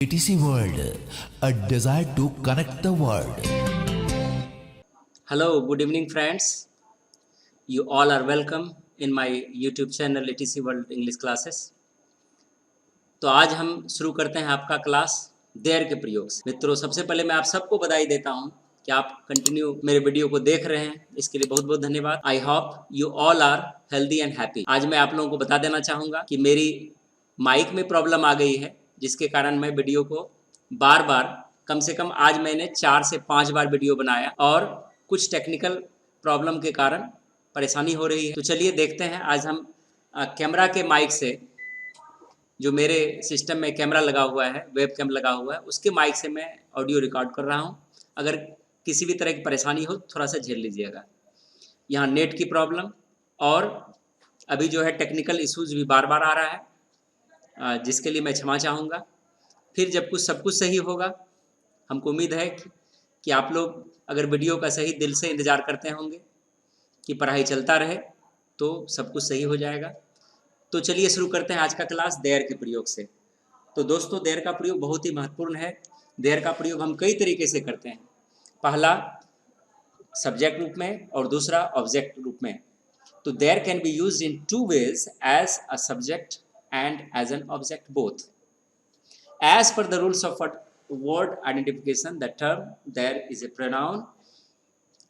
ETC World, a desire to connect the world. Hello, good evening, friends. You all are welcome in my YouTube channel ETC World English Classes. तो आज हम शुरू करते हैं आपका class there के प्रयोग से। मित्रों, सबसे पहले मैं आप सबको बधाई देता हूं कि आप कंटिन्यू मेरे वीडियो को देख रहे हैं। इसके लिए बहुत बहुत धन्यवाद। I hope you all are healthy and happy. आज मैं आप लोगों को बता देना चाहूँगा कि मेरी माइक में प्रॉब्लम आ गई है, जिसके कारण मैं वीडियो को बार बार, कम से कम आज मैंने 4 से 5 बार वीडियो बनाया और कुछ टेक्निकल प्रॉब्लम के कारण परेशानी हो रही है। तो चलिए देखते हैं। आज हम कैमरा के माइक से, जो मेरे सिस्टम में कैमरा लगा हुआ है, वेब कैम लगा हुआ है, उसके माइक से मैं ऑडियो रिकॉर्ड कर रहा हूं। अगर किसी भी तरह की परेशानी हो थोड़ा सा झेल लीजिएगा। यहाँ नेट की प्रॉब्लम और अभी जो है टेक्निकल इश्यूज भी बार बार आ रहा है, जिसके लिए मैं क्षमा चाहूँगा। फिर जब सब कुछ सही होगा, हमको उम्मीद है कि आप लोग अगर वीडियो का सही दिल से इंतज़ार करते होंगे कि पढ़ाई चलता रहे, तो सब कुछ सही हो जाएगा। तो चलिए शुरू करते हैं आज का क्लास देयर के प्रयोग से। तो दोस्तों, देयर का प्रयोग बहुत ही महत्वपूर्ण है। देयर का प्रयोग हम कई तरीके से करते हैं। पहला सब्जेक्ट रूप में और दूसरा ऑब्जेक्ट रूप में। तो there can be used in 2 ways, as a subject and as an object both. As per the rules of word identification, the term there is a pronoun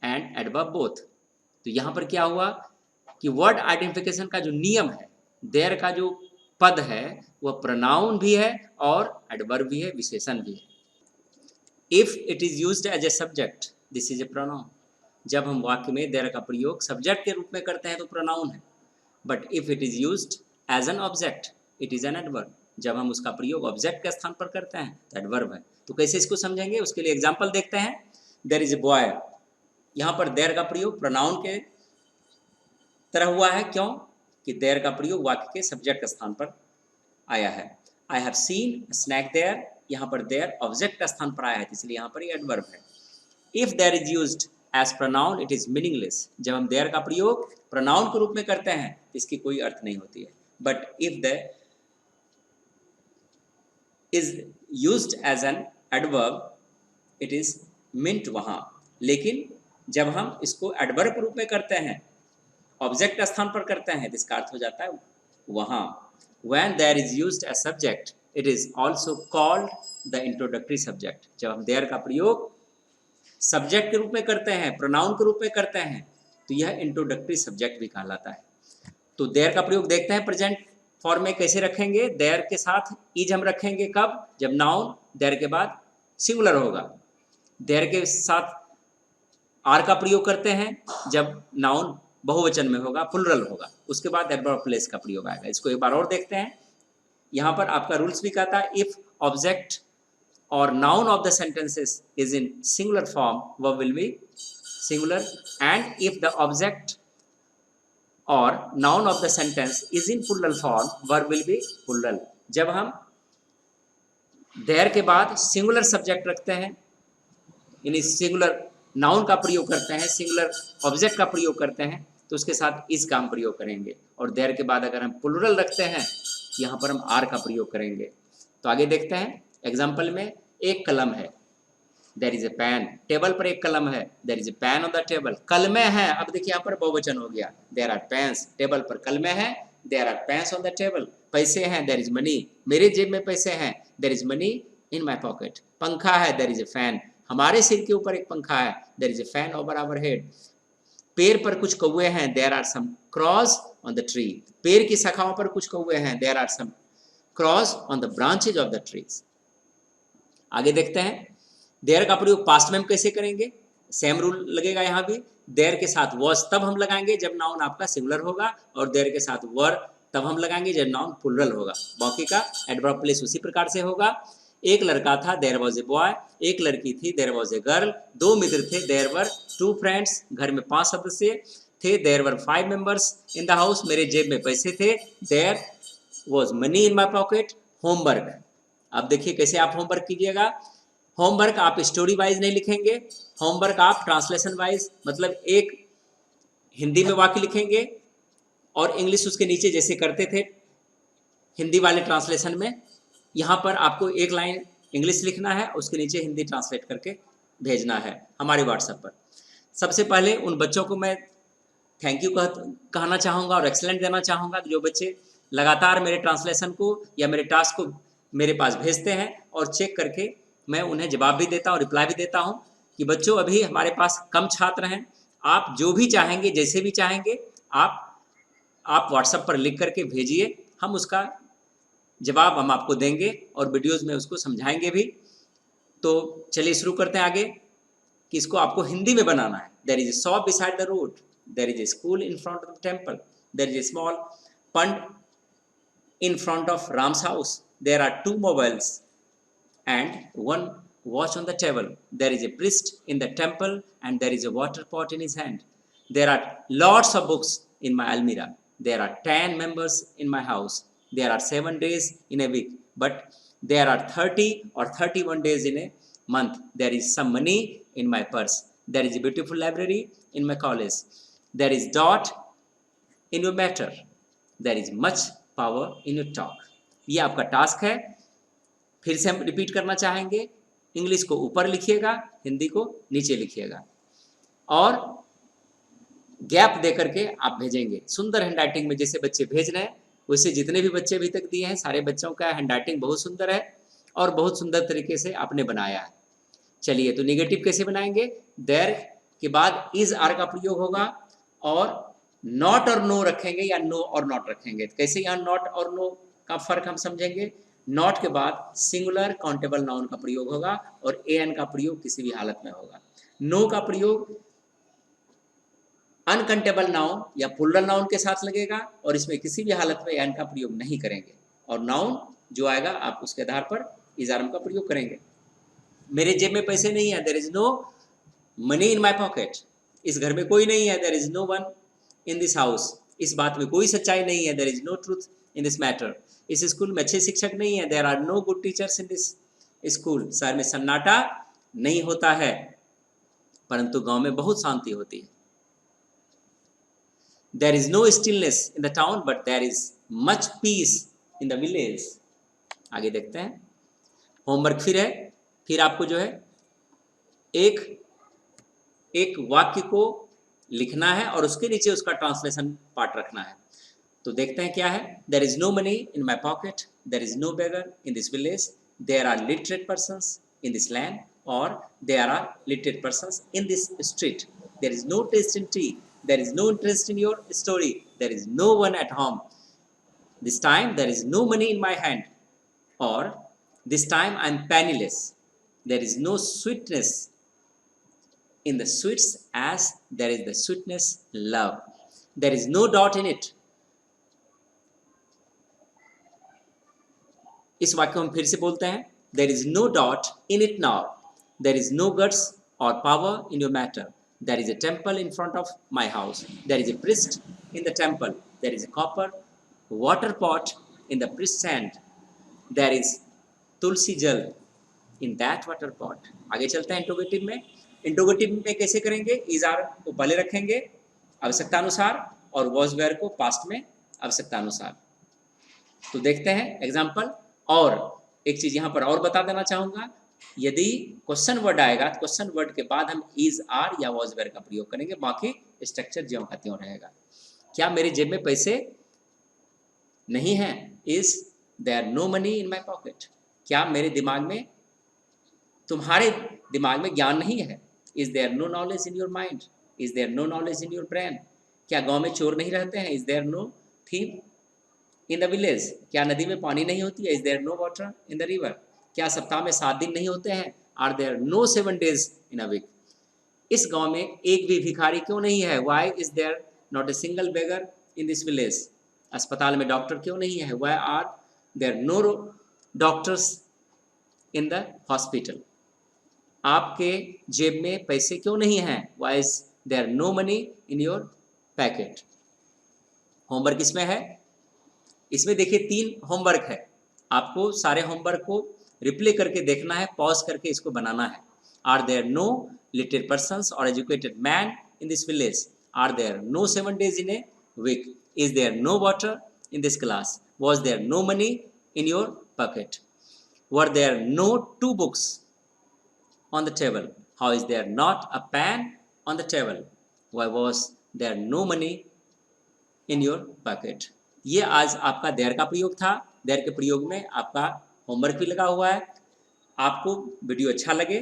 and adverb both. तो यहाँ पर क्या हुआ कि word identification का जो नियम है, देयर का जो पद है वह प्रोनाउन भी है और एडवर्ब भी है, विशेषण भी है। If it is used as a subject, this is a pronoun. जब हम वाक्य में देयर का प्रयोग सब्जेक्ट के रूप में करते हैं तो प्रोनाउन है। But if it is used as an object, it is an adverb. जब हम उसका प्रयोग ऑब्जेक्ट के स्थान पर करते हैं तो एडवर्ब है। तो कैसे इसको समझेंगे, उसके लिए एग्जांपल देखते हैं। There is a boy. यहाँ पर देयर का प्रयोग प्रोनाउन के तरह हुआ है। क्यों कि देयर का प्रयोग वाक्य के सब्जेक्ट के स्थान पर आया है। I have seen snake there, यहाँ पर देयर ऑब्जेक्ट का स्थान पर आया है, इसलिए यहाँ पर ये एडवर्ब है। If there is used as pronoun, it is meaningless. जब हम देयर का प्रयोग प्रोनाउन के रूप में करते हैं तो इसकी कोई अर्थ नहीं होती है। But if the is used as an adverb, it is meant वहाँ। लेकिन जब हम इसको एडवर्ब के रूप में करते हैं, ऑब्जेक्ट के स्थान पर करते हैं, तो इसका अर्थ हो जाता है वहाँ। When there is used as subject, it is also called the introductory subject। जब हम there का प्रयोग सब्जेक्ट के रूप में करते हैं, प्रोनाउन के रूप में करते हैं, तो यह इंट्रोडक्टरी सब्जेक्ट भी कहलाता है। तो देयर का प्रयोग देखते हैं प्रेजेंट फॉर्म में कैसे रखेंगे। देयर के साथ इज हम रखेंगे कब, जब नाउन देयर के बाद सिंगुलर होगा। देयर के साथ आर का प्रयोग करते हैं जब नाउन बहुवचन में होगा, प्लुरल होगा। उसके बाद एडवर्ब प्लेस का प्रयोग आएगा। इसको एक बार और देखते हैं। यहाँ पर आपका रूल्स भी कहता है, इफ ऑब्जेक्ट और noun of the sentences is in singular form, verb will be singular. And if the object और noun of the sentence is in plural form, verb will be plural. जब हम there के बाद singular subject रखते हैं, यानी singular noun का प्रयोग करते हैं, सिंगुलर ऑब्जेक्ट का प्रयोग करते हैं, तो उसके साथ इज का हम प्रयोग करेंगे। और देयर के बाद अगर हम प्लुरल रखते हैं, यहाँ पर हम आर का प्रयोग करेंगे। तो आगे देखते हैं एग्जाम्पल में। एक कलम है, there is a pen. Table पर एक कलम है, there is a pen on the table. कलमे हैं, अब देखिए यहाँ पर बहुवचन हो गया, देयर आर पेन्स। टेबल पर कलमे हैं, there are pens on the table. पैसे हैं, देयर इज मनी। मेरे जेब में पैसे हैं, there is money in my pocket. पंखा है, देयर इज ए फैन। हमारे सिर के ऊपर एक पंखा है, there is a fan over our head. पेड़ पर कुछ कौवे हैं, there are some crows on the tree. पेड़ की शाखाओं पर कुछ कौवे हैं, there are some crows on the branches of the trees. आगे देखते हैं देयर का प्रयोग पास्ट में हम कैसे करेंगे। सेम रूल लगेगा यहाँ भी। देयर के साथ वॉज तब हम लगाएंगे जब नाउन आपका सिंगुलर होगा, और देयर के साथ वर तब हम लगाएंगे जब नाउन प्लुरल होगा। बाकी का एडवर्ब प्लेस उसी प्रकार से होगा। एक लड़का था, देयर वॉज ए बॉय। एक लड़की थी, देयर वॉज ए गर्ल। 2 मित्र थे, देयर वर 2 फ्रेंड्स। घर में 5 सदस्य थे, there were 5 members in the house. मेरे जेब में पैसे थे, there was money in my pocket. Homework, अब देखिए कैसे आप होमवर्क कीजिएगा। होमवर्क आप स्टोरी वाइज नहीं लिखेंगे, होमवर्क आप ट्रांसलेशन वाइज, मतलब एक हिंदी में वाक्य लिखेंगे और इंग्लिश उसके नीचे जैसे करते थे हिंदी वाले ट्रांसलेशन में, यहाँ पर आपको एक लाइन इंग्लिश लिखना है, उसके नीचे हिंदी ट्रांसलेट करके भेजना है हमारे व्हाट्सएप पर। सबसे पहले उन बच्चों को मैं थैंक यू कहना चाहूँगा और एक्सलेंट देना चाहूँगा जो बच्चे लगातार मेरे ट्रांसलेशन को या मेरे टास्क को मेरे पास भेजते हैं, और चेक करके मैं उन्हें जवाब भी देता हूँ, रिप्लाई भी देता हूँ कि बच्चों अभी हमारे पास कम छात्र हैं, आप जो भी चाहेंगे जैसे भी चाहेंगे आप व्हाट्सएप पर लिख करके भेजिए, हम उसका जवाब हम आपको देंगे और वीडियोस में उसको समझाएंगे भी। तो चलिए शुरू करते हैं आगे कि इसको आपको हिंदी में बनाना है। There is a shop beside the road, there is a school in front of the temple, there is a small pond in front of Ram's house. There are 2 mobiles and 1 watch on the table. There is a priest in the temple and there is a water pot in his hand. There are lots of books in my almirah. There are 10 members in my house. There are 7 days in a week, but there are 30 or 31 days in a month. There is some money in my purse. There is a beautiful library in my college. There is dot in your matter. There is much power in your talk. ये आपका task है। फिर से हम repeat करना चाहेंगे, English को ऊपर लिखिएगा, हिंदी को नीचे लिखिएगा और गैप दे करके आप भेजेंगे। सुंदर हैंडराइटिंग में जैसे बच्चे भेज रहे हैं वैसे जितने भी बच्चे अभी तक दिए हैं सारे बच्चों का हैंडराइटिंग बहुत सुंदर है और बहुत सुंदर तरीके से आपने बनाया है। चलिए तो निगेटिव कैसे बनाएंगे, देयर के बाद इज आर का प्रयोग होगा और नॉट और नो रखेंगे या नो और नॉट रखेंगे। कैसे यहाँ नॉट और नो का फर्क हम समझेंगे। नॉट के बाद सिंगुलर काउंटेबल नाउन का प्रयोग होगा और एन का प्रयोग किसी भी हालत में होगा। नो का प्रयोग अनकाउंटेबल नाउन या प्लूरल नाउन के साथ लगेगा और इसमें किसी भी हालत में एन का प्रयोग नहीं करेंगे और नाउन जो आएगा आप उसके आधार पर इजारम का प्रयोग करेंगे। मेरे जेब में पैसे नहीं है, there is no money in my pocket. इस घर में कोई नहीं है, there is no one in this house. इस बात में कोई सच्चाई नहीं है, there is no truth in this matter. इस स्कूल में अच्छे शिक्षक नहीं है, there are no good teachers in this school. शहर में सन्नाटा नहीं होता है परंतु गांव में बहुत शांति होती है। There is no stillness in the town but there is much peace in the village. आगे देखते हैं। होमवर्क फिर है, फिर आपको जो है एक वाक्य को लिखना है और उसके नीचे उसका ट्रांसलेशन पार्ट रखना है। तो देखते हैं क्या है। There is no money in my pocket, there is no beggar in this village, there are literate persons in this land और there are literate persons in this street. There is no taste in tea, there is no interest in your story, there is no one at home, this time there is no money in my hand और this time I am penniless, there is no sweetness in the sweets as there is the sweetness love, there is no dot in it। इस वाक्य को हम फिर से बोलते हैं। there is no dot in it now, there is no guts or power in your matter, there is a temple in front of my house, there is a priest in the temple, there is a copper water pot in the priest's hand, there is tulsi jal in that water pot। आगे चलते हैं interrogative में। Interrogative में कैसे करेंगे, is are को पहले रखेंगे आवश्यकता अनुसार और वॉज वेयर को पास्ट में आवश्यकता अनुसार। तो देखते हैं एग्जाम्पल। और एक चीज यहाँ पर और बता देना चाहूंगा, यदि क्वेश्चन वर्ड आएगा तो क्वेश्चन वर्ड के बाद हम इज आर या वॉज वेयर का प्रयोग करेंगे, बाकी स्ट्रक्चर ज्यों का त्यों रहेगा। क्या मेरे जेब में पैसे नहीं है, is there no money in my pocket. क्या मेरे दिमाग में, तुम्हारे दिमाग में ज्ञान नहीं है, is there no knowledge in your mind, is there no knowledge in your brain. क्या गांव में चोर नहीं रहते हैं, is there no thief in the village. क्या नदी में पानी नहीं होती है, is there no water in the river. क्या सप्ताह में 7 दिन नहीं होते हैं, are there no 7 days in a week. इस गांव में एक भी भिखारी क्यों नहीं है, why is there not a single beggar in this village. अस्पताल में डॉक्टर क्यों नहीं है, why are there no doctors in the hospital. आपके जेब में पैसे क्यों नहीं हैं, why is there no money in your pocket. Homework इसमें है, इसमें देखिए 3 होमवर्क है। आपको सारे होमवर्क को रिप्ले करके देखना है, पॉज करके इसको बनाना है। Are there no literate persons और educated man in this village, are there no 7 days in a week, is there no water in this class, was there no money in your pocket. were there no 2 books on the table? How is there not a pen on the table? Why was there no money in your pocket? ये आज आपका there का प्रयोग था। There के प्रयोग में आपका होमवर्क भी लगा हुआ है। आपको वीडियो अच्छा लगे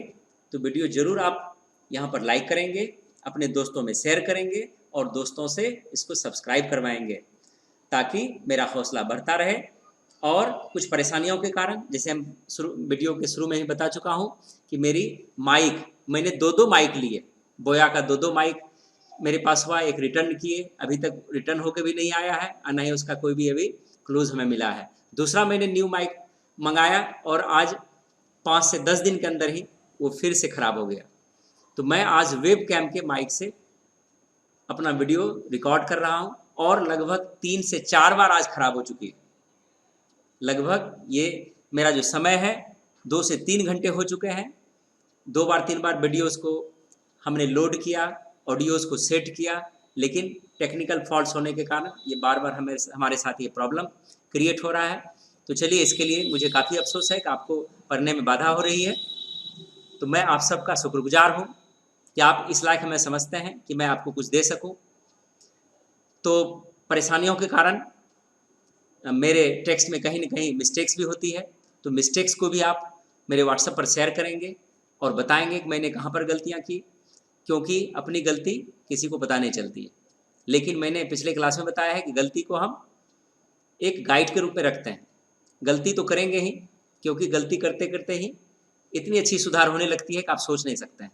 तो वीडियो ज़रूर आप यहाँ पर लाइक करेंगे, अपने दोस्तों में शेयर करेंगे और दोस्तों से इसको सब्सक्राइब करवाएंगे ताकि मेरा हौसला बढ़ता रहे। और कुछ परेशानियों के कारण, जैसे हम वीडियो के शुरू में ही बता चुका हूँ कि मेरी माइक, मैंने 2 माइक लिए, बोया का 2 माइक मेरे पास हुआ, एक रिटर्न किए, अभी तक रिटर्न होके भी नहीं आया है और नहीं उसका कोई भी अभी क्लूज हमें मिला है। दूसरा मैंने न्यू माइक मंगाया और आज 5 से 10 दिन के अंदर ही वो फिर से ख़राब हो गया। तो मैं आज वेब कैम के माइक से अपना वीडियो रिकॉर्ड कर रहा हूँ और लगभग 3 से 4 बार आज ख़राब हो चुकी है। लगभग ये मेरा जो समय है 2 से 3 घंटे हो चुके हैं। 2 बार 3 बार वीडियोज़ को हमने लोड किया, ऑडियोज़ को सेट किया, लेकिन टेक्निकल फॉल्ट्स होने के कारण ये बार बार हमारे साथ ये प्रॉब्लम क्रिएट हो रहा है। तो चलिए, इसके लिए मुझे काफ़ी अफसोस है कि आपको पढ़ने में बाधा हो रही है। तो मैं आप सबका शुक्रगुजार हूँ कि आप इस लायक हमें समझते हैं कि मैं आपको कुछ दे सकूँ। तो परेशानियों के कारण मेरे टेक्स्ट में कहीं न कहीं मिस्टेक्स भी होती है, तो मिस्टेक्स को भी आप मेरे व्हाट्सएप पर शेयर करेंगे और बताएंगे कि मैंने कहाँ पर गलतियाँ की, क्योंकि अपनी गलती किसी को पता नहीं चलती है। लेकिन मैंने पिछले क्लास में बताया है कि गलती को हम एक गाइड के रूप में रखते हैं। गलती तो करेंगे ही, क्योंकि गलती करते करते ही इतनी अच्छी सुधार होने लगती है कि आप सोच नहीं सकते हैं।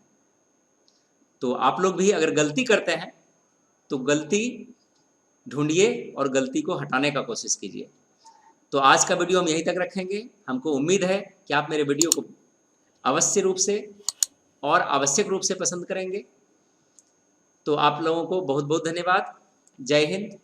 तो आप लोग भी अगर गलती करते हैं तो गलती ढूंढिए और गलती को हटाने का कोशिश कीजिए। तो आज का वीडियो हम यहीं तक रखेंगे। हमको उम्मीद है कि आप मेरे वीडियो को अवश्य रूप से और आवश्यक रूप से पसंद करेंगे। तो आप लोगों को बहुत बहुत धन्यवाद। जय हिंद,